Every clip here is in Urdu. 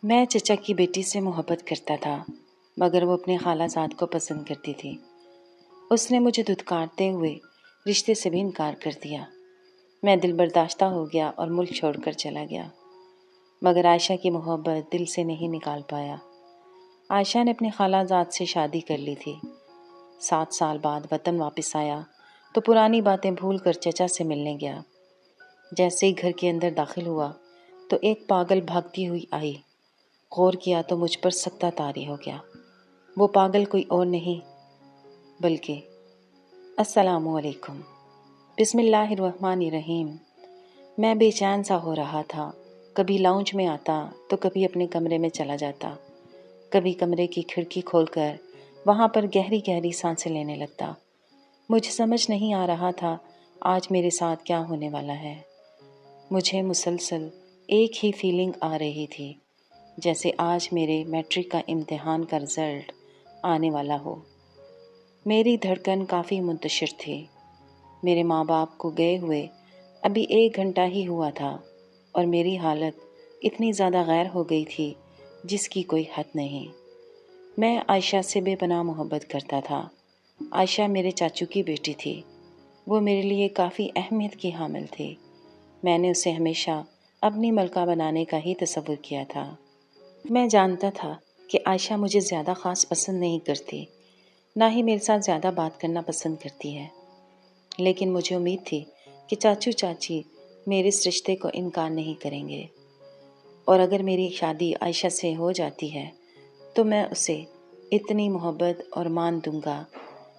میں چچا کی بیٹی سے محبت کرتا تھا، مگر وہ اپنے خالہ زاد کو پسند کرتی تھی۔ اس نے مجھے دھتکارتے ہوئے رشتے سے بھی انکار کر دیا۔ میں دل برداشتہ ہو گیا اور ملک چھوڑ کر چلا گیا، مگر عائشہ کی محبت دل سے نہیں نکال پایا۔ عائشہ نے اپنے خالہ زاد سے شادی کر لی تھی۔ 7 سال بعد وطن واپس آیا تو پرانی باتیں بھول کر چچا سے ملنے گیا۔ جیسے ہی گھر کے اندر داخل ہوا تو ایک پاگل بھاگتی ہوئی آئی۔ غور کیا تو مجھ پر سکتہ طاری ہو گیا۔ وہ پاگل کوئی اور نہیں بلکہ السلام علیکم۔ بسم اللہ الرحمن الرحیم۔ میں بے چین سا ہو رہا تھا۔ کبھی لاؤنج میں آتا تو کبھی اپنے کمرے میں چلا جاتا، کبھی کمرے کی کھڑکی کھول کر وہاں پر گہری گہری سانسیں لینے لگتا۔ مجھے سمجھ نہیں آ رہا تھا آج میرے ساتھ کیا ہونے والا ہے۔ مجھے مسلسل ایک ہی فیلنگ آ رہی تھی، جیسے آج میرے میٹرک کا امتحان کا رزلٹ آنے والا ہو۔ میری دھڑکن کافی منتشر تھی۔ میرے ماں باپ کو گئے ہوئے ابھی 1 گھنٹہ ہی ہوا تھا اور میری حالت اتنی زیادہ غیر ہو گئی تھی جس کی کوئی حد نہیں۔ میں عائشہ سے بے پناہ محبت کرتا تھا۔ عائشہ میرے چاچو کی بیٹی تھی۔ وہ میرے لیے کافی اہمیت کی حامل تھی۔ میں نے اسے ہمیشہ اپنی ملکہ بنانے کا ہی تصور کیا تھا۔ میں جانتا تھا کہ عائشہ مجھے زیادہ خاص پسند نہیں کرتی، نہ ہی میرے ساتھ زیادہ بات کرنا پسند کرتی ہے، لیکن مجھے امید تھی کہ چاچو چاچی میرے اس رشتے کو انکار نہیں کریں گے، اور اگر میری شادی عائشہ سے ہو جاتی ہے تو میں اسے اتنی محبت اور مان دوں گا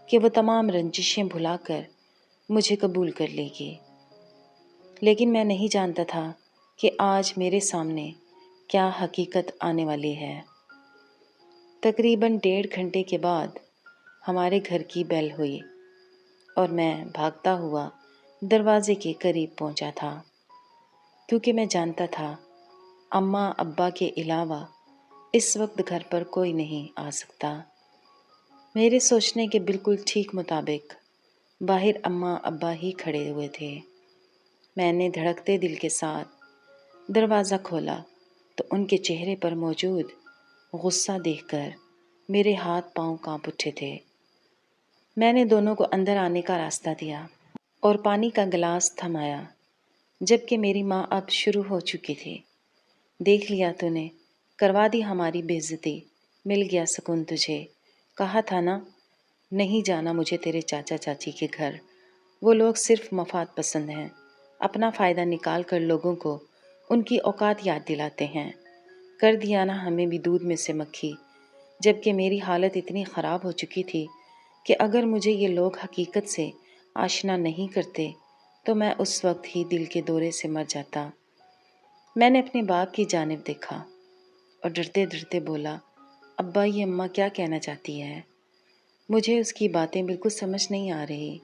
کہ وہ تمام رنجشیں بھلا کر مجھے قبول کر لے گی۔ لیکن میں نہیں جانتا تھا کہ آج میرے سامنے کیا حقیقت آنے والی ہے۔ تقریباً 1.5 گھنٹے کے بعد ہمارے گھر کی بیل ہوئی اور میں بھاگتا ہوا دروازے کے قریب پہنچا تھا، کیونکہ میں جانتا تھا اماں ابا کے علاوہ اس وقت گھر پر کوئی نہیں آ سکتا۔ میرے سوچنے کے بالکل ٹھیک مطابق باہر اماں ابا ہی کھڑے ہوئے تھے۔ میں نے دھڑکتے دل کے ساتھ دروازہ کھولا تو ان کے چہرے پر موجود غصہ دیکھ کر میرے ہاتھ پاؤں کانپ اٹھے تھے۔ میں نے دونوں کو اندر آنے کا راستہ دیا اور پانی کا گلاس تھمایا، جبکہ میری ماں اب شروع ہو چکی تھی۔ دیکھ لیا تو نے، کروا دی ہماری بے عزتی، مل گیا سکون تجھے، کہا تھا نا نہیں جانا مجھے تیرے چاچا چاچی کے گھر، وہ لوگ صرف مفاد پسند ہیں، اپنا فائدہ نکال کر لوگوں کو ان کی اوقات یاد دلاتے ہیں۔ کر دیا نا ہمیں بھی دودھ میں سے مکھی، جبکہ میری حالت اتنی خراب ہو چکی تھی کہ اگر مجھے یہ لوگ حقیقت سے آشنا نہیں کرتے تو میں اس وقت ہی دل کے دورے سے مر جاتا۔ میں نے اپنے باپ کی جانب دیکھا اور ڈرتے ڈرتے بولا، ابا یہ اماں کیا کہنا چاہتی ہے؟ مجھے اس کی باتیں بالکل سمجھ نہیں آ رہی۔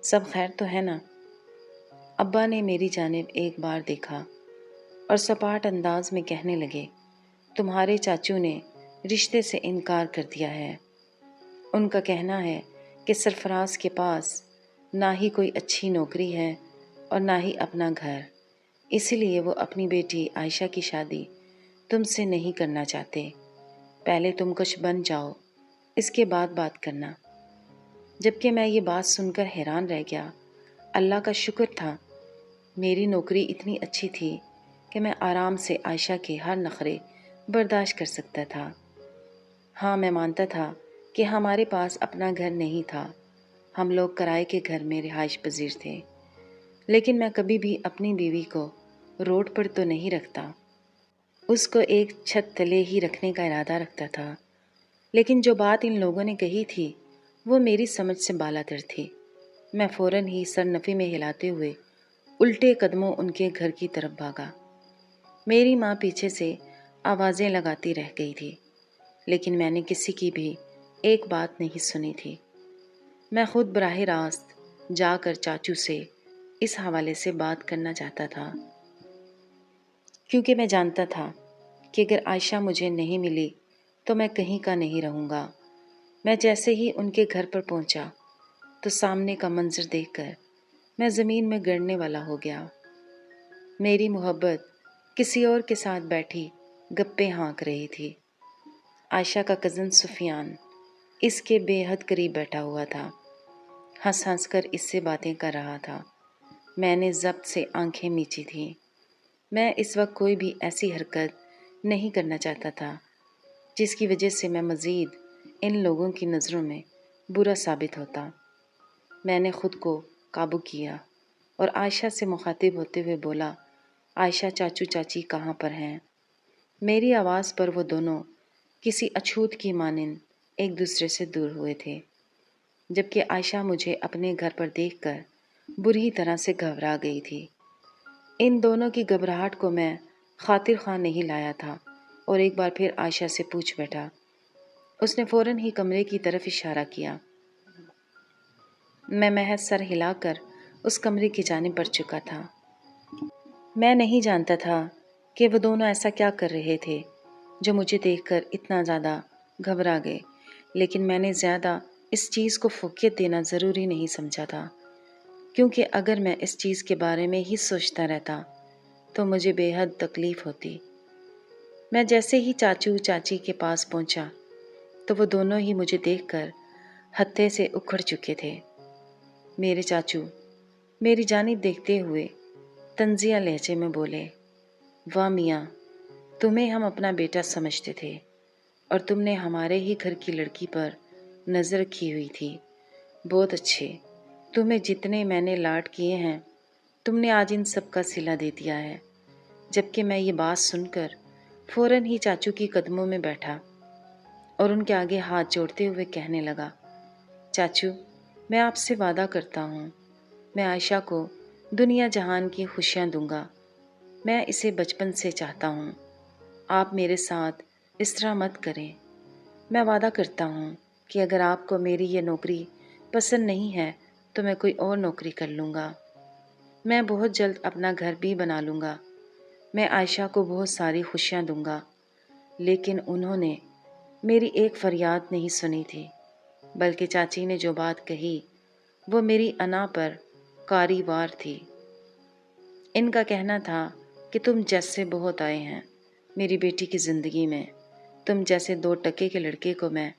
سب خیر تو ہے نا؟ ابا نے میری جانب ایک بار دیکھا اور سپاٹ انداز میں کہنے لگے، تمہارے چاچو نے رشتے سے انکار کر دیا ہے۔ ان کا کہنا ہے کہ سرفراز کے پاس نہ ہی کوئی اچھی نوکری ہے اور نہ ہی اپنا گھر، اسی لیے وہ اپنی بیٹی عائشہ کی شادی تم سے نہیں کرنا چاہتے۔ پہلے تم کچھ بن جاؤ، اس کے بعد بات کرنا۔ جبکہ میں یہ بات سن کر حیران رہ گیا۔ اللہ کا شکر تھا میری نوکری اتنی اچھی تھی کہ میں آرام سے عائشہ کے ہر نخرے برداشت کر سکتا تھا۔ ہاں میں مانتا تھا کہ ہمارے پاس اپنا گھر نہیں تھا، ہم لوگ کرائے کے گھر میں رہائش پذیر تھے، لیکن میں کبھی بھی اپنی بیوی کو روڈ پر تو نہیں رکھتا، اس کو ایک چھت تلے ہی رکھنے کا ارادہ رکھتا تھا۔ لیکن جو بات ان لوگوں نے کہی تھی وہ میری سمجھ سے بالاتر تھی۔ میں فوراً ہی سر نفی میں ہلاتے ہوئے الٹے قدموں ان کے گھر کی طرف بھاگا۔ میری ماں پیچھے سے آوازیں لگاتی رہ گئی تھی، لیکن میں نے کسی کی بھی ایک بات نہیں سنی تھی۔ میں خود براہ راست جا کر چاچو سے اس حوالے سے بات کرنا چاہتا تھا، کیونکہ میں جانتا تھا کہ اگر عائشہ مجھے نہیں ملی تو میں کہیں کا نہیں رہوں گا۔ میں جیسے ہی ان کے گھر پر پہنچا تو سامنے کا منظر دیکھ کر میں زمین میں گڑنے والا ہو گیا۔ میری محبت کسی اور کے ساتھ بیٹھی گپے ہانک رہی تھی۔ عائشہ کا کزن سفیان اس کے بے حد قریب بیٹھا ہوا تھا، ہنس ہنس کر اس سے باتیں کر رہا تھا۔ میں نے ضبط سے آنکھیں میچی تھیں۔ میں اس وقت کوئی بھی ایسی حرکت نہیں کرنا چاہتا تھا جس کی وجہ سے میں مزید ان لوگوں کی نظروں میں برا ثابت ہوتا۔ میں نے خود کو قابو کیا اور عائشہ سے مخاطب ہوتے ہوئے بولا، عائشہ چاچو چاچی کہاں پر ہیں؟ میری آواز پر وہ دونوں کسی اچھوت کی مانند ایک دوسرے سے دور ہوئے تھے، جبکہ عائشہ مجھے اپنے گھر پر دیکھ کر بری طرح سے گھبرا گئی تھی۔ ان دونوں کی گھبراہٹ کو میں خاطر خواہ نہیں لایا تھا اور ایک بار پھر عائشہ سے پوچھ بیٹھا۔ اس نے فوراً ہی کمرے کی طرف اشارہ کیا۔ میں محض سر ہلا کر اس کمرے کی جانب بڑھ چکا تھا۔ میں نہیں جانتا تھا کہ وہ دونوں ایسا کیا کر رہے تھے جو مجھے دیکھ کر اتنا زیادہ گھبرا گئے، لیکن میں نے زیادہ اس چیز کو فوقیت دینا ضروری نہیں سمجھا تھا، کیونکہ اگر میں اس چیز کے بارے میں ہی سوچتا رہتا تو مجھے بے حد تکلیف ہوتی۔ میں جیسے ہی چاچو چاچی کے پاس پہنچا تو وہ دونوں ہی مجھے دیکھ کر ہتھے سے اکھڑ چکے تھے۔ میرے چاچو میری جانب دیکھتے ہوئے طنزیہ لہجے میں بولے، واہ میاں، تمہیں ہم اپنا بیٹا سمجھتے تھے اور تم نے ہمارے ہی گھر کی لڑکی پر نظر رکھی ہوئی تھی۔ بہت اچھے، تمہیں جتنے میں نے لاڈ کیے ہیں تم نے آج ان سب کا صلہ دے دیا ہے۔ جبکہ میں یہ بات سن کر فوراً ہی چاچو کی قدموں میں بیٹھا اور ان کے آگے ہاتھ جوڑتے ہوئے کہنے لگا، چاچو میں آپ سے وعدہ کرتا ہوں، میں عائشہ کو دنیا جہان کی خوشیاں دوں گا۔ میں اسے بچپن سے چاہتا ہوں، آپ میرے ساتھ اس طرح مت کریں۔ میں وعدہ کرتا ہوں کہ اگر آپ کو میری یہ نوکری پسند نہیں ہے تو میں کوئی اور نوکری کر لوں گا۔ میں بہت جلد اپنا گھر بھی بنا لوں گا۔ میں عائشہ کو بہت ساری خوشیاں دوں گا۔ لیکن انہوں نے میری ایک فریاد نہیں سنی تھی، بلکہ چاچی نے جو بات کہی وہ میری انا پر کاری وار تھی۔ ان کا کہنا تھا کہ تم جیسے بہت آئے ہیں میری بیٹی کی زندگی میں، تم جیسے 2 ٹکے کے لڑکے کو میں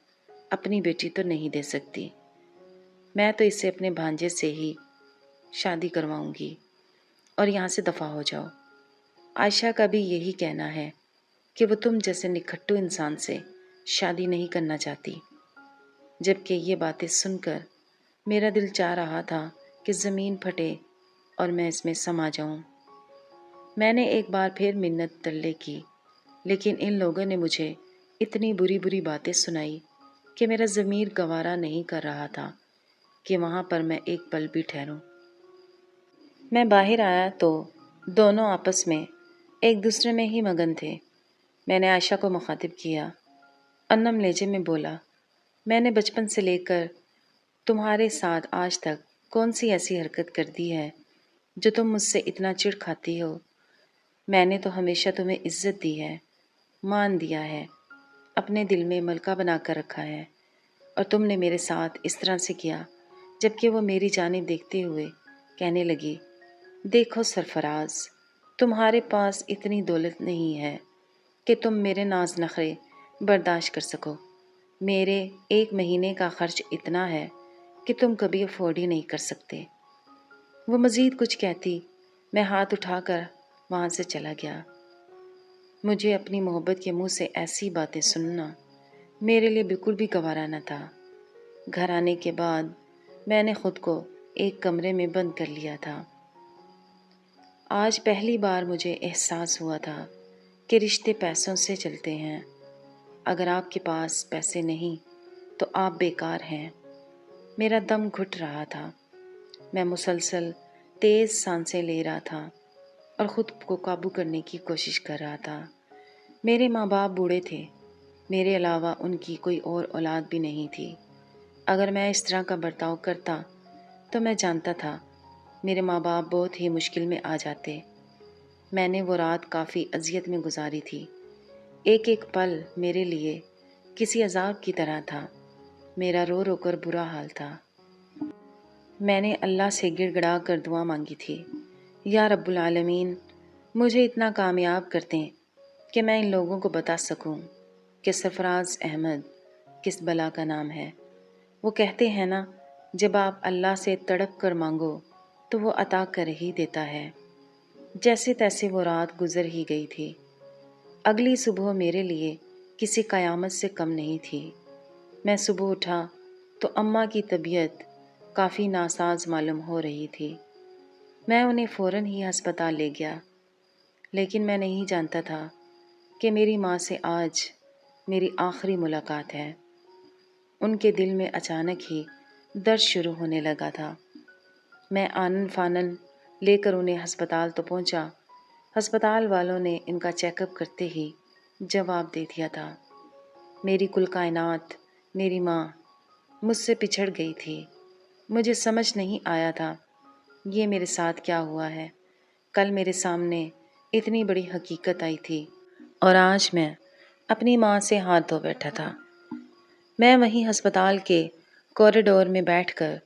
اپنی بیٹی تو نہیں دے سکتی، میں تو اسے اپنے بھانجے سے ہی شادی کرواؤں گی اور یہاں سے دفع ہو جاؤ۔ عائشہ کا بھی یہی کہنا ہے کہ وہ تم جیسے نکھٹو انسان سے شادی نہیں کرنا چاہتی۔ جبکہ یہ باتیں سن کر میرا دل چاہ رہا تھا کہ زمین پھٹے اور میں اس میں سما جاؤں۔ میں نے ایک بار پھر منت ترلے کی، لیکن ان لوگوں نے مجھے اتنی بری بری باتیں سنائی کہ میرا ضمیر گوارا نہیں کر رہا تھا کہ وہاں پر میں ایک پل بھی ٹھہروں۔ میں باہر آیا تو دونوں آپس میں ایک دوسرے میں ہی مگن تھے۔ میں نے عائشہ کو مخاطب کیا، انم لہجے میں بولا، میں نے بچپن سے لے کر تمہارے ساتھ آج تک کون سی ایسی حرکت کر دی ہے جو تم مجھ سے اتنا چڑ کھاتی ہو؟ میں نے تو ہمیشہ تمہیں عزت دی ہے، مان دیا ہے، اپنے دل میں ملکہ بنا کر رکھا ہے، اور تم نے میرے ساتھ اس طرح سے کیا۔ جبکہ وہ میری جانب دیکھتے ہوئے کہنے لگی، دیکھو سرفراز، تمہارے پاس اتنی دولت نہیں ہے کہ تم میرے ناز نخرے برداشت کر سکو۔ میرے 1 مہینے کا خرچ اتنا ہے کہ تم کبھی افورڈ ہی نہیں کر سکتے۔ وہ مزید کچھ کہتی، میں ہاتھ اٹھا کر وہاں سے چلا گیا۔ مجھے اپنی محبت کے منہ سے ایسی باتیں سننا میرے لیے بالکل بھی گوارا نہ تھا۔ گھر آنے کے بعد میں نے خود کو ایک کمرے میں بند کر لیا تھا۔ آج پہلی بار مجھے احساس ہوا تھا کہ رشتے پیسوں سے چلتے ہیں۔ اگر آپ کے پاس پیسے نہیں تو آپ بیکار ہیں۔ میرا دم گھٹ رہا تھا۔ میں مسلسل تیز سانسیں لے رہا تھا اور خود کو قابو کرنے کی کوشش کر رہا تھا۔ میرے ماں باپ بوڑھے تھے، میرے علاوہ ان کی کوئی اور اولاد بھی نہیں تھی۔ اگر میں اس طرح کا برتاؤ کرتا تو میں جانتا تھا میرے ماں باپ بہت ہی مشکل میں آ جاتے۔ میں نے وہ رات کافی اذیت میں گزاری تھی۔ ایک ایک پل میرے لیے کسی عذاب کی طرح تھا۔ میرا رو رو کر برا حال تھا۔ میں نے اللہ سے گڑ گڑا کر دعا مانگی تھی، یا رب العالمین، مجھے اتنا کامیاب کر دیں کہ میں ان لوگوں کو بتا سکوں کہ سرفراز احمد کس بلا کا نام ہے۔ وہ کہتے ہیں نا، جب آپ اللہ سے تڑپ کر مانگو تو وہ عطا کر ہی دیتا ہے۔ جیسے تیسے وہ رات گزر ہی گئی تھی۔ اگلی صبح میرے لیے کسی قیامت سے کم نہیں تھی۔ میں صبح اٹھا تو اماں کی طبیعت کافی ناساز معلوم ہو رہی تھی۔ میں انہیں فوراً ہی ہسپتال لے گیا، لیکن میں نہیں جانتا تھا کہ میری ماں سے آج میری آخری ملاقات ہے۔ ان کے دل میں اچانک ہی درد شروع ہونے لگا تھا۔ میں آنن فانن لے کر انہیں ہسپتال تو پہنچا۔ ہسپتال والوں نے ان کا چیک اپ کرتے ہی جواب دے دیا تھا، میری کل کائنات، میری ماں مجھ سے پچھڑ گئی تھی۔ مجھے سمجھ نہیں آیا تھا یہ میرے ساتھ کیا ہوا ہے۔ کل میرے سامنے اتنی بڑی حقیقت آئی تھی اور آج میں اپنی ماں سے ہاتھ دھو بیٹھا تھا۔ میں وہیں ہسپتال کے کوریڈور میں بیٹھ کر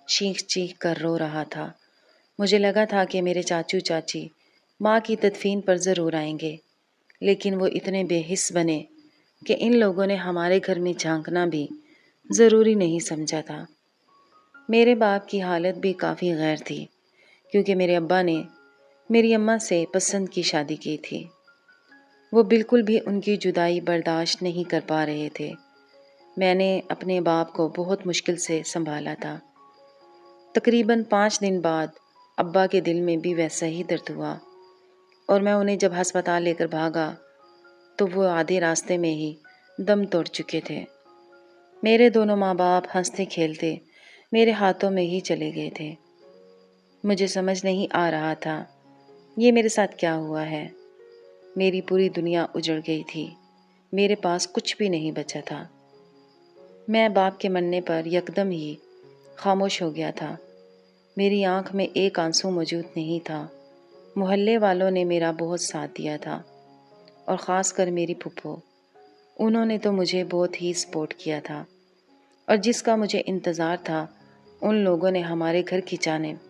چیخ چیخ کر رو رہا تھا۔ مجھے لگا تھا کہ میرے چاچو چاچی ماں کی تدفین پر ضرور آئیں گے، لیکن وہ اتنے بے حس بنے کہ ان لوگوں نے ہمارے گھر میں جھانکنا بھی ضروری نہیں سمجھا تھا۔ میرے باپ کی حالت بھی کافی غیر تھی، کیونکہ میرے ابا نے میری اماں سے پسند کی شادی کی تھی۔ وہ بالکل بھی ان کی جدائی برداشت نہیں کر پا رہے تھے۔ میں نے اپنے باپ کو بہت مشکل سے سنبھالا تھا۔ تقریباً 5 دن بعد ابا کے دل میں بھی ویسا ہی درد ہوا، اور میں انہیں جب ہسپتال لے کر بھاگا تو وہ آدھے راستے میں ہی دم توڑ چکے تھے۔ میرے دونوں ماں باپ ہنستے کھیلتے میرے ہاتھوں میں ہی چلے گئے تھے۔ مجھے سمجھ نہیں آ رہا تھا یہ میرے ساتھ کیا ہوا ہے۔ میری پوری دنیا اجڑ گئی تھی، میرے پاس کچھ بھی نہیں بچا تھا۔ میں باپ کے مرنے پر یکدم ہی خاموش ہو گیا تھا۔ میری آنکھ میں ایک آنسو موجود نہیں تھا۔ محلے والوں نے میرا بہت ساتھ دیا تھا، اور خاص کر میری پھپھو، انہوں نے تو مجھے بہت ہی سپورٹ کیا تھا، اور جس کا مجھے انتظار تھا ان لوگوں نے ہمارے گھر کی جانب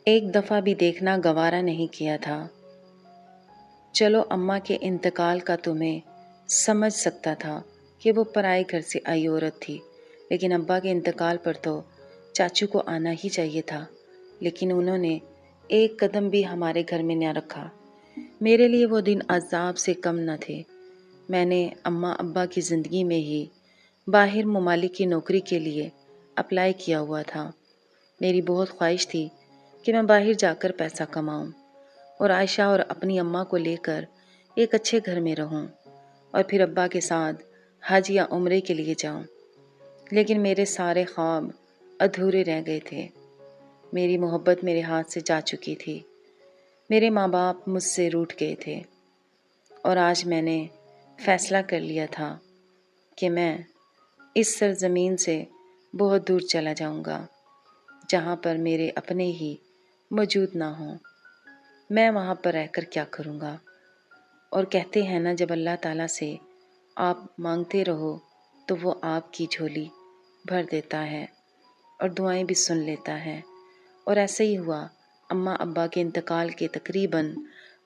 ایک دفعہ بھی دیکھنا گوارا نہیں کیا تھا۔ چلو اماں کے انتقال کا تو میں سمجھ سکتا تھا کہ وہ پرائے گھر سے آئی عورت تھی، لیکن ابا کے انتقال پر تو چاچو کو آنا ہی چاہیے تھا، لیکن انہوں نے ایک قدم بھی ہمارے گھر میں نہ رکھا۔ میرے لیے وہ دن عذاب سے کم نہ تھے۔ میں نے اماں ابا کی زندگی میں ہی باہر ممالک کی نوکری کے لیے اپلائی کیا ہوا تھا۔ میری بہت خواہش تھی کہ میں باہر جا کر پیسہ کماؤں اور عائشہ اور اپنی اماں کو لے کر ایک اچھے گھر میں رہوں، اور پھر ابا کے ساتھ حج یا عمرے کے لیے جاؤں، لیکن میرے سارے خواب ادھورے رہ گئے تھے۔ میری محبت میرے ہاتھ سے جا چکی تھی۔ میرے ماں باپ مجھ سے روٹھ گئے تھے، اور آج میں نے فیصلہ کر لیا تھا کہ میں اس سرزمین سے بہت دور چلا جاؤں گا، جہاں پر میرے اپنے ہی موجود نہ ہوں۔ میں وہاں پر رہ کر کیا کروں گا؟ اور کہتے ہیں نا، جب اللہ تعالیٰ سے آپ مانگتے رہو تو وہ آپ کی جھولی بھر دیتا ہے اور دعائیں بھی سن لیتا ہے۔ اور ایسا ہی ہوا۔ اماں ابا کے انتقال کے تقریباً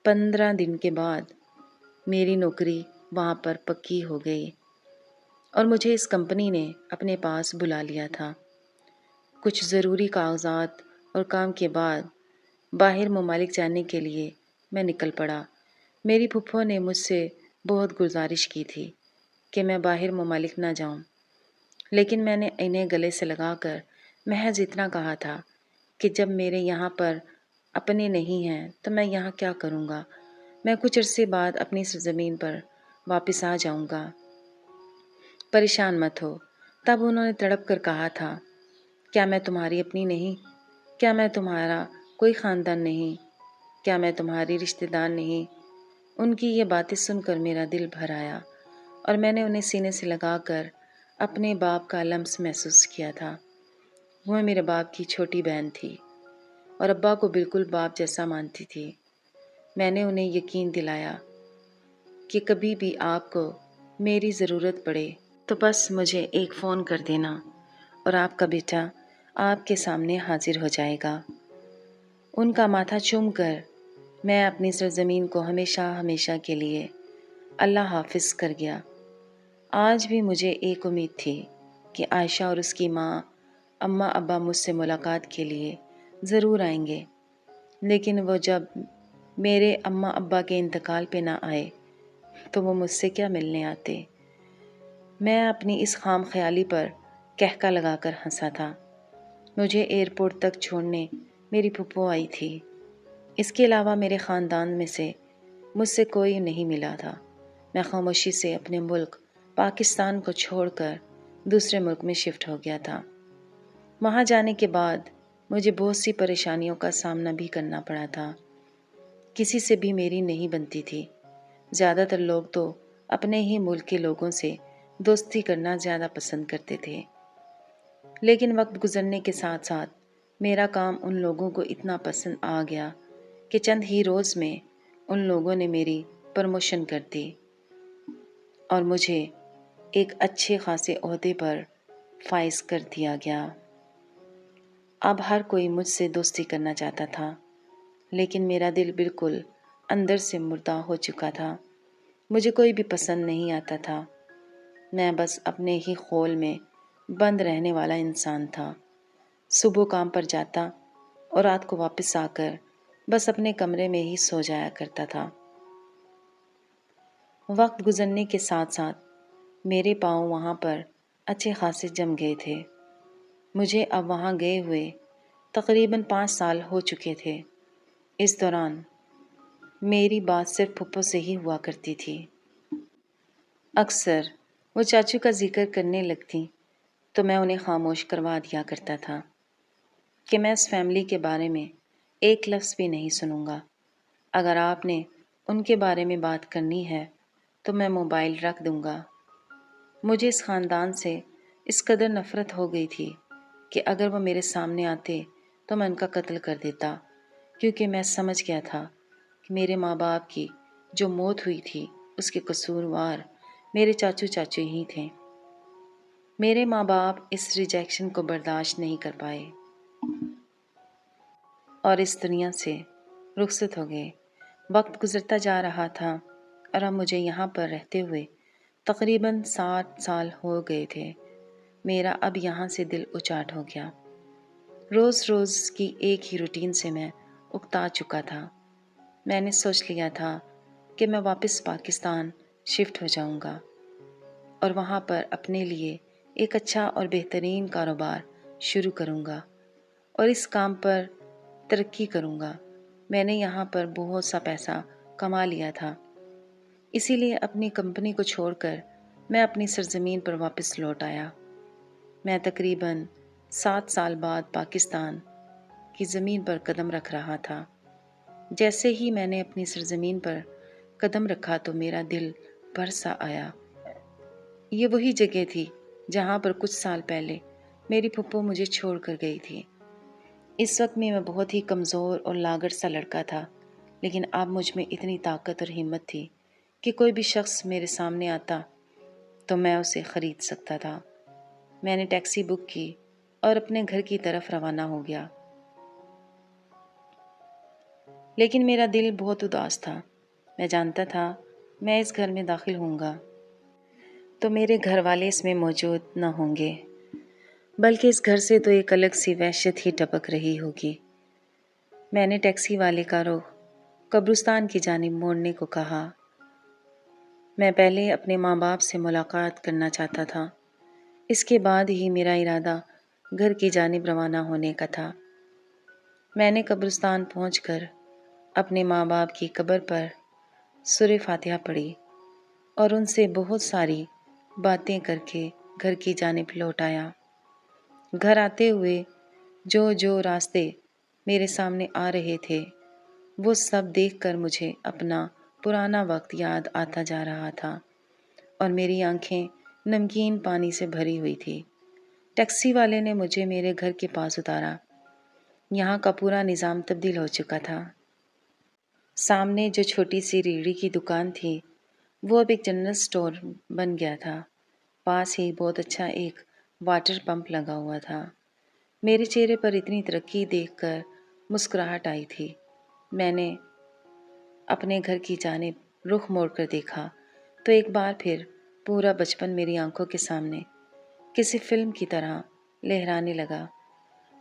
15 دن کے بعد میری نوکری وہاں پر پکی ہو گئی، اور مجھے اس کمپنی نے اپنے پاس بلا لیا تھا۔ کچھ ضروری کاغذات اور کام کے بعد باہر ممالک جانے کے لیے میں نکل پڑا۔ میری پھپھو نے مجھ سے بہت گزارش کی تھی کہ میں باہر ممالک نہ جاؤں، لیکن میں نے انہیں گلے سے لگا کر محض اتنا کہا تھا کہ جب میرے یہاں پر اپنے نہیں ہیں تو میں یہاں کیا کروں گا؟ میں کچھ عرصے بعد اپنی سرزمین پر واپس آ جاؤں گا، پریشان مت ہو۔ تب انہوں نے تڑپ کر کہا تھا، کیا میں تمہاری اپنی نہیں؟ کیا میں تمہارا کوئی خاندان نہیں؟ کیا میں تمہاری رشتہ دار نہیں؟ ان کی یہ باتیں سن کر میرا دل بھر آیا، اور میں نے انہیں سینے سے لگا کر اپنے باپ کا لمس محسوس کیا تھا۔ وہ میرے باپ کی چھوٹی بہن تھی، اور ابا کو بالکل باپ جیسا مانتی تھی۔ میں نے انہیں یقین دلایا کہ کبھی بھی آپ کو میری ضرورت پڑے تو بس مجھے ایک فون کر دینا، اور آپ کا بیٹا آپ کے سامنے حاضر ہو جائے گا۔ ان کا ماتھا چوم کر میں اپنی سرزمین کو ہمیشہ ہمیشہ کے لیے اللہ حافظ کر گیا۔ آج بھی مجھے ایک امید تھی کہ عائشہ اور اس کی ماں اماں ابا مجھ سے ملاقات کے لیے ضرور آئیں گے، لیکن وہ جب میرے اماں ابا کے انتقال پہ نہ آئے تو وہ مجھ سے کیا ملنے آتے۔ میں اپنی اس خام خیالی پر کہکا لگا کر ہنسا تھا۔ مجھے ایئرپورٹ تک چھوڑنے میری پھپھو آئی تھی۔ اس کے علاوہ میرے خاندان میں سے مجھ سے کوئی نہیں ملا تھا۔ میں خاموشی سے اپنے ملک پاکستان کو چھوڑ کر دوسرے ملک میں شفٹ ہو گیا تھا۔ وہاں جانے کے بعد مجھے بہت سی پریشانیوں کا سامنا بھی کرنا پڑا تھا۔ کسی سے بھی میری نہیں بنتی تھی۔ زیادہ تر لوگ تو اپنے ہی ملک کے لوگوں سے دوستی کرنا زیادہ پسند کرتے تھے، لیکن وقت گزرنے کے ساتھ ساتھ میرا کام ان لوگوں کو اتنا پسند آ گیا کہ چند ہی روز میں ان لوگوں نے میری پروموشن کر دی اور مجھے ایک اچھے خاصے عہدے پر فائز کر دیا گیا۔ اب ہر کوئی مجھ سے دوستی کرنا چاہتا تھا، لیکن میرا دل بالکل اندر سے مردہ ہو چکا تھا۔ مجھے کوئی بھی پسند نہیں آتا تھا۔ میں بس اپنے ہی خول میں بند رہنے والا انسان تھا۔ صبح کام پر جاتا اور رات کو واپس آ کر بس اپنے کمرے میں ہی سو جایا کرتا تھا۔ وقت گزرنے کے ساتھ ساتھ میرے پاؤں وہاں پر اچھے خاصے جم گئے تھے۔ مجھے اب وہاں گئے ہوئے تقریباً 5 سال ہو چکے تھے۔ اس دوران میری بات صرف پھپھو سے ہی ہوا کرتی تھی۔ اکثر وہ چاچو کا ذکر کرنے لگتی تو میں انہیں خاموش کروا دیا کرتا تھا کہ میں اس فیملی کے بارے میں ایک لفظ بھی نہیں سنوں گا۔ اگر آپ نے ان کے بارے میں بات کرنی ہے تو میں موبائل رکھ دوں گا۔ مجھے اس خاندان سے اس قدر نفرت ہو گئی تھی کہ اگر وہ میرے سامنے آتے تو میں ان کا قتل کر دیتا، کیونکہ میں سمجھ گیا تھا کہ میرے ماں باپ کی جو موت ہوئی تھی اس کے قصوروار میرے چاچو چاچی ہی تھے۔ میرے ماں باپ اس ریجیکشن کو برداشت نہیں کر پائے اور اس دنیا سے رخصت ہو گئے۔ وقت گزرتا جا رہا تھا اور اب مجھے یہاں پر رہتے ہوئے تقریباً 7 سال ہو گئے تھے۔ میرا اب یہاں سے دل اچاٹ ہو گیا۔ روز روز کی ایک ہی روٹین سے میں اکتا چکا تھا۔ میں نے سوچ لیا تھا کہ میں واپس پاکستان شفٹ ہو جاؤں گا اور وہاں پر اپنے لیے ایک اچھا اور بہترین کاروبار شروع کروں گا اور اس کام پر ترقی کروں گا۔ میں نے یہاں پر بہت سا پیسہ کما لیا تھا، اسی لیے اپنی کمپنی کو چھوڑ کر میں اپنی سرزمین پر واپس لوٹ آیا۔ میں تقریباً 7 سال بعد پاکستان کی زمین پر قدم رکھ رہا تھا۔ جیسے ہی میں نے اپنی سرزمین پر قدم رکھا تو میرا دل بھر سا آیا۔ یہ وہی جگہ تھی جہاں پر کچھ سال پہلے میری پھپھو مجھے چھوڑ کر گئی تھی۔ اس وقت میں بہت ہی کمزور اور لاغر سا لڑکا تھا، لیکن اب مجھ میں اتنی طاقت اور ہمت تھی کہ کوئی بھی شخص میرے سامنے آتا تو میں اسے خرید سکتا تھا۔ میں نے ٹیکسی بک کی اور اپنے گھر کی طرف روانہ ہو گیا، لیکن میرا دل بہت اداس تھا۔ میں جانتا تھا میں اس گھر میں داخل ہوں گا تو میرے گھر والے اس میں موجود نہ ہوں گے، بلکہ اس گھر سے تو ایک الگ سی وحشت ہی ٹپک رہی ہوگی۔ میں نے ٹیکسی والے کا رخ قبرستان کی جانب موڑنے کو کہا۔ میں پہلے اپنے ماں باپ سے ملاقات کرنا چاہتا تھا، اس کے بعد ہی میرا ارادہ گھر کی جانب روانہ ہونے کا تھا۔ میں نے قبرستان پہنچ کر اپنے ماں باپ کی قبر پر سورہ فاتحہ پڑھی اور ان سے بہت ساری باتیں کر کے گھر کی جانب لوٹ آیا۔ گھر آتے ہوئے جو راستے میرے سامنے آ رہے تھے وہ سب دیکھ کر مجھے اپنا پرانا وقت یاد آتا جا رہا تھا اور میری آنکھیں نمکین پانی سے بھری ہوئی تھی۔ ٹیکسی والے نے مجھے میرے گھر کے پاس اتارا۔ یہاں کا پورا نظام تبدیل ہو چکا تھا۔ سامنے جو چھوٹی سی ریڑھی کی دکان تھی وہ اب ایک جنرل سٹور بن گیا تھا۔ پاس ہی بہت اچھا ایک واٹر پمپ لگا ہوا تھا۔ میرے چہرے پر اتنی ترقی دیکھ کر مسکراہٹ آئی تھی۔ میں نے اپنے گھر کی جانب رخ موڑ کر دیکھا تو ایک بار پھر پورا بچپن میری آنکھوں کے سامنے کسی فلم کی طرح لہرانے لگا۔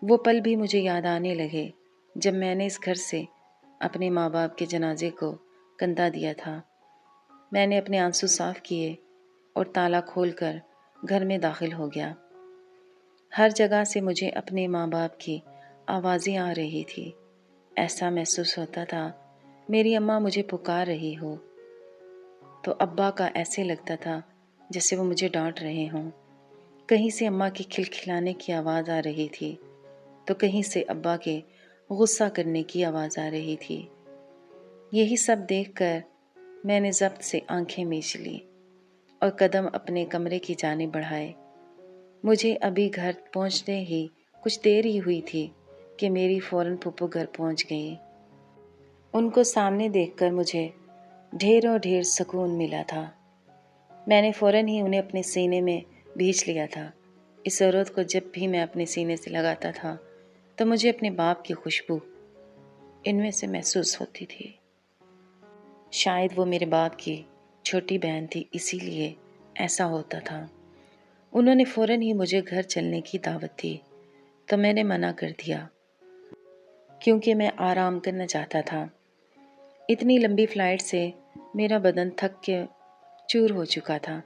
وہ پل بھی مجھے یاد آنے لگے جب میں نے اس گھر سے اپنے ماں باپ کے جنازے کو کندھا دیا تھا۔ میں نے اپنے آنسو صاف کیے اور تالا کھول کر گھر میں داخل ہو گیا۔ ہر جگہ سے مجھے اپنے ماں باپ کی آوازیں آ رہی تھی۔ ایسا محسوس ہوتا تھا میری اماں مجھے پکار رہی ہو، تو ابا کا ایسے لگتا تھا جیسے وہ مجھے ڈانٹ رہے ہوں۔ کہیں سے اماں کی کھلکھلانے کی آواز آ رہی تھی تو کہیں سے ابا کے غصہ کرنے کی آواز آ رہی تھی۔ یہی سب دیکھ کر میں نے ضبط سے آنکھیں میچ لی اور قدم اپنے کمرے کی جانب بڑھائے۔ مجھے ابھی گھر پہنچنے ہی کچھ دیر ہی ہوئی تھی کہ میری فوراً پھپھو گھر پہنچ گئی۔ ان کو سامنے دیکھ کر مجھے ڈھیر سکون ملا تھا۔ میں نے فوراً ہی انہیں اپنے سینے میں بھینچ لیا تھا۔ اس عورت کو جب بھی میں اپنے سینے سے لگاتا تھا تو مجھے اپنے باپ کی خوشبو ان میں سے محسوس ہوتی تھی۔ شاید وہ میرے باپ کی چھوٹی بہن تھی، اسی لیے ایسا ہوتا تھا۔ انہوں نے فوراً ہی مجھے گھر چلنے کی دعوت دی تو میں نے منع کر دیا کیونکہ میں آرام کرنا چاہتا تھا۔ اتنی لمبی فلائٹ سے میرا بدن تھک کے چور ہو چکا تھا،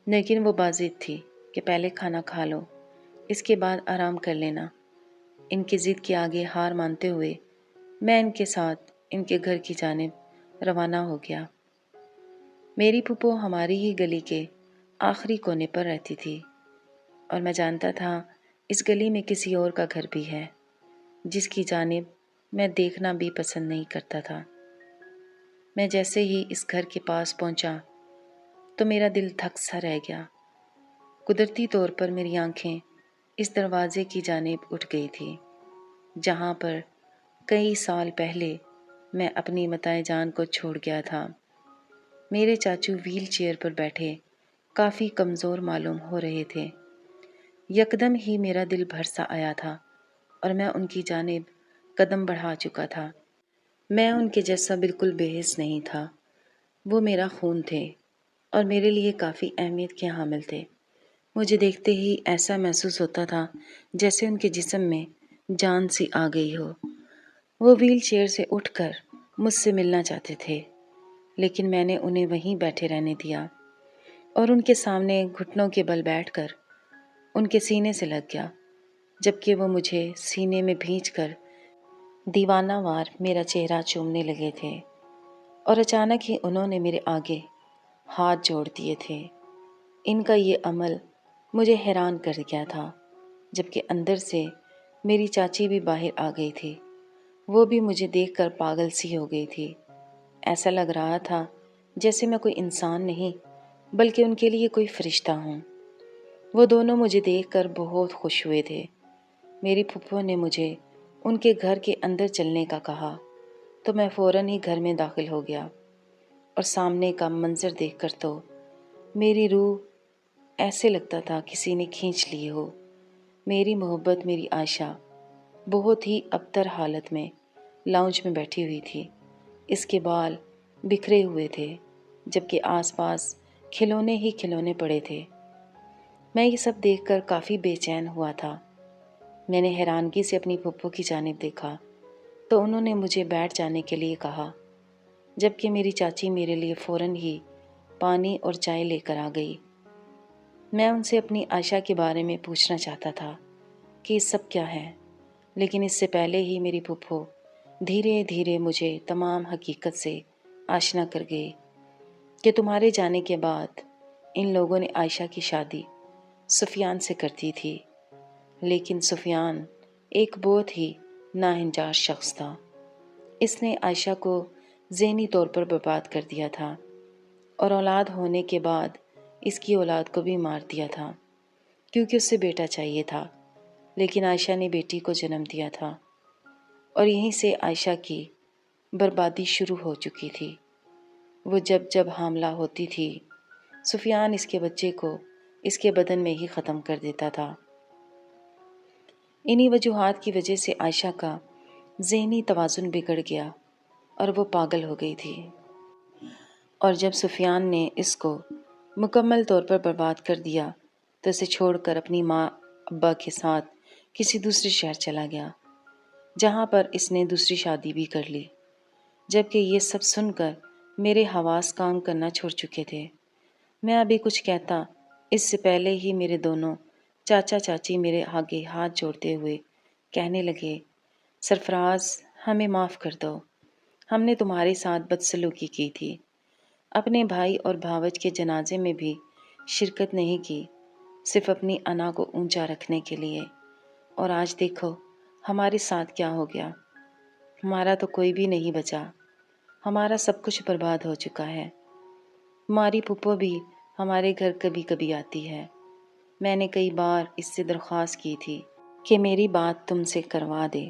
لیکن وہ بات ضد تھی کہ پہلے کھانا کھا لو، اس کے بعد آرام کر لینا۔ ان کی ضد کے آگے ہار مانتے ہوئے میں ان کے ساتھ ان کے گھر کی جانب روانہ ہو گیا۔ میری پھپھو ہماری ہی گلی کے آخری کونے پر رہتی تھی اور میں جانتا تھا اس گلی میں کسی اور کا گھر بھی ہے جس کی جانب میں دیکھنا بھی پسند نہیں کرتا تھا۔ میں جیسے ہی اس گھر کے پاس پہنچا تو میرا دل دھک سا رہ گیا۔ قدرتی طور پر میری آنکھیں اس دروازے کی جانب اٹھ گئی تھی جہاں پر کئی سال پہلے میں اپنی متاع جان کو چھوڑ گیا تھا۔ میرے چاچو ویل چیئر پر بیٹھے کافی کمزور معلوم ہو رہے تھے۔ یکدم ہی میرا دل بھر سا آیا تھا اور میں ان کی جانب قدم بڑھا چکا تھا۔ میں ان کے جیسا بالکل بے حس نہیں تھا۔ وہ میرا خون تھے اور میرے لیے کافی اہمیت کے حامل تھے۔ مجھے دیکھتے ہی ایسا محسوس ہوتا تھا جیسے ان کے جسم میں جان سی آ گئی ہو۔ وہ ویل چیئر سے اٹھ کر مجھ سے ملنا چاہتے تھے، لیکن میں نے انہیں وہیں بیٹھے رہنے دیا اور ان کے سامنے گھٹنوں کے بل بیٹھ کر ان کے سینے سے لگ گیا، جبکہ وہ مجھے سینے میں بھینچ کر دیوانہ وار میرا چہرہ چومنے لگے تھے اور اچانک ہی انہوں نے میرے آگے ہاتھ جوڑ دیے تھے۔ ان کا یہ عمل مجھے حیران کر گیا تھا، جبکہ اندر سے میری چاچی بھی باہر آ گئی تھی۔ وہ بھی مجھے دیکھ کر پاگل سی ہو گئی تھی۔ ایسا لگ رہا تھا جیسے میں کوئی انسان نہیں بلکہ ان کے لیے کوئی فرشتہ ہوں۔ وہ دونوں مجھے دیکھ کر بہت خوش ہوئے تھے۔ میری پھپھو نے مجھے ان کے گھر کے اندر چلنے کا کہا تو میں فوراً ہی گھر میں داخل ہو گیا اور سامنے کا منظر دیکھ کر تو میری روح ایسے لگتا تھا کسی نے کھینچ لی ہو۔ میری محبت میری عائشہ بہت ہی ابتر حالت میں لاؤنج میں بیٹھی ہوئی تھی۔ اس کے بال بکھرے ہوئے تھے جبکہ آس پاس کھلونے ہی کھلونے پڑے تھے۔ میں یہ سب دیکھ کر کافی بے چین ہوا تھا۔ میں نے حیرانگی سے اپنی پھپھو کی جانب دیکھا تو انہوں نے مجھے بیٹھ جانے کے لیے کہا، جبکہ میری چاچی میرے لیے فوراً ہی پانی اور چائے لے کر آ گئی۔ میں ان سے اپنی عائشہ کے بارے میں پوچھنا چاہتا تھا کہ یہ سب کیا ہے، لیکن اس سے پہلے ہی میری پھپھو دھیرے دھیرے مجھے تمام حقیقت سے آشنا کر گئی کہ تمہارے جانے کے بعد ان لوگوں نے عائشہ کی شادی سفیان سے کر دی تھی، لیکن سفیان ایک بہت ہی ناہنجار شخص تھا۔ اس نے عائشہ کو ذہنی طور پر برباد کر دیا تھا اور اولاد ہونے کے بعد اس کی اولاد کو بھی مار دیا تھا کیونکہ اسے بیٹا چاہیے تھا، لیکن عائشہ نے بیٹی کو جنم دیا تھا اور یہیں سے عائشہ کی بربادی شروع ہو چکی تھی۔ وہ جب حاملہ ہوتی تھی سفیان اس کے بچے کو اس کے بدن میں ہی ختم کر دیتا تھا۔ انہی وجوہات کی وجہ سے عائشہ کا ذہنی توازن بگڑ گیا اور وہ پاگل ہو گئی تھی۔ اور جب سفیان نے اس کو مکمل طور پر برباد کر دیا تو اسے چھوڑ کر اپنی ماں ابا کے ساتھ کسی دوسرے شہر چلا گیا، جہاں پر اس نے دوسری شادی بھی کر لی۔ جبکہ یہ سب سن کر میرے حواس کام کرنا چھوڑ چکے تھے۔ میں ابھی کچھ کہتا اس سے پہلے ہی میرے دونوں چاچا چاچی میرے آگے ہاتھ جوڑتے ہوئے کہنے لگے، سرفراز، ہمیں معاف کر دو، ہم نے تمہارے ساتھ بدسلوکی کی تھی، اپنے بھائی اور بھاوج کے جنازے میں بھی شرکت نہیں کی، صرف اپنی انا کو اونچا رکھنے کے لیے، اور آج دیکھو ہمارے ساتھ کیا ہو گیا، ہمارا تو کوئی بھی نہیں بچا، ہمارا سب کچھ برباد ہو چکا ہے۔ ہماری پھپھو بھی ہمارے گھر کبھی کبھی آتی ہے، میں نے کئی بار اس سے درخواست کی تھی کہ میری بات تم سے کروا دے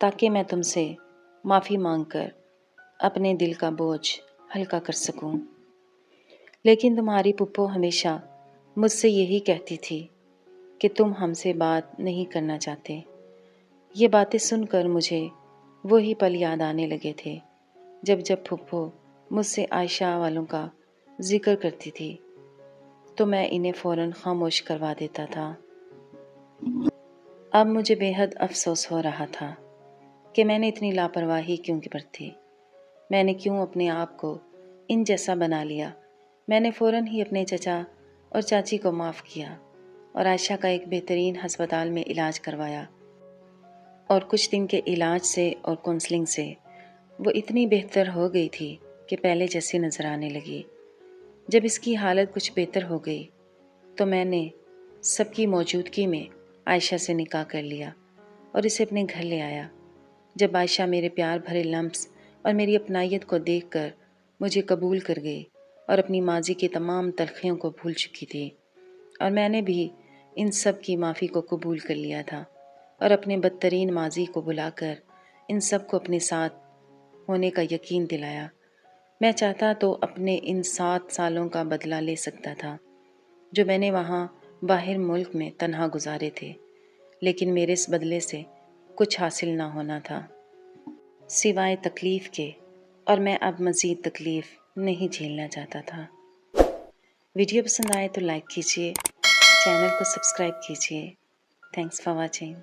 تاکہ میں تم سے معافی مانگ کر اپنے دل کا بوجھ ہلکا کر سکوں، لیکن تمہاری پھپھو ہمیشہ مجھ سے یہی کہتی تھی کہ تم ہم سے بات نہیں کرنا چاہتے۔ یہ باتیں سن کر مجھے وہی پل یاد آنے لگے تھے جب پھپھو مجھ سے عائشہ والوں کا ذکر کرتی تھی تو میں انہیں فوراً خاموش کروا دیتا تھا۔ اب مجھے بے حد افسوس ہو رہا تھا کہ میں نے اتنی لاپرواہی کیوں برتی، میں نے کیوں اپنے آپ کو ان جیسا بنا لیا۔ میں نے فوراً ہی اپنے چچا اور چاچی کو معاف کیا اور عائشہ کا ایک بہترین ہسپتال میں علاج کروایا، اور کچھ دن کے علاج سے اور کونسلنگ سے وہ اتنی بہتر ہو گئی تھی کہ پہلے جیسی نظر آنے لگی۔ جب اس کی حالت کچھ بہتر ہو گئی تو میں نے سب کی موجودگی میں عائشہ سے نکاح کر لیا اور اسے اپنے گھر لے آیا۔ جب عائشہ میرے پیار بھرے لمس اور میری اپنائیت کو دیکھ کر مجھے قبول کر گئی اور اپنی ماضی کی تمام تلخیوں کو بھول چکی تھی، اور میں نے بھی ان سب کی معافی کو قبول کر لیا تھا اور اپنے بدترین ماضی کو بلا کر ان سب کو اپنے ساتھ ہونے کا یقین دلایا۔ میں چاہتا تو اپنے ان 7 سالوں کا بدلہ لے سکتا تھا جو میں نے وہاں باہر ملک میں تنہا گزارے تھے، لیکن میرے اس بدلے سے کچھ حاصل نہ ہونا تھا سوائے تکلیف کے، اور میں اب مزید تکلیف نہیں جھیلنا چاہتا تھا۔ ویڈیو پسند آئے تو لائک کیجیے، چینل کو سبسکرائب کیجیے۔ Thanks for watching.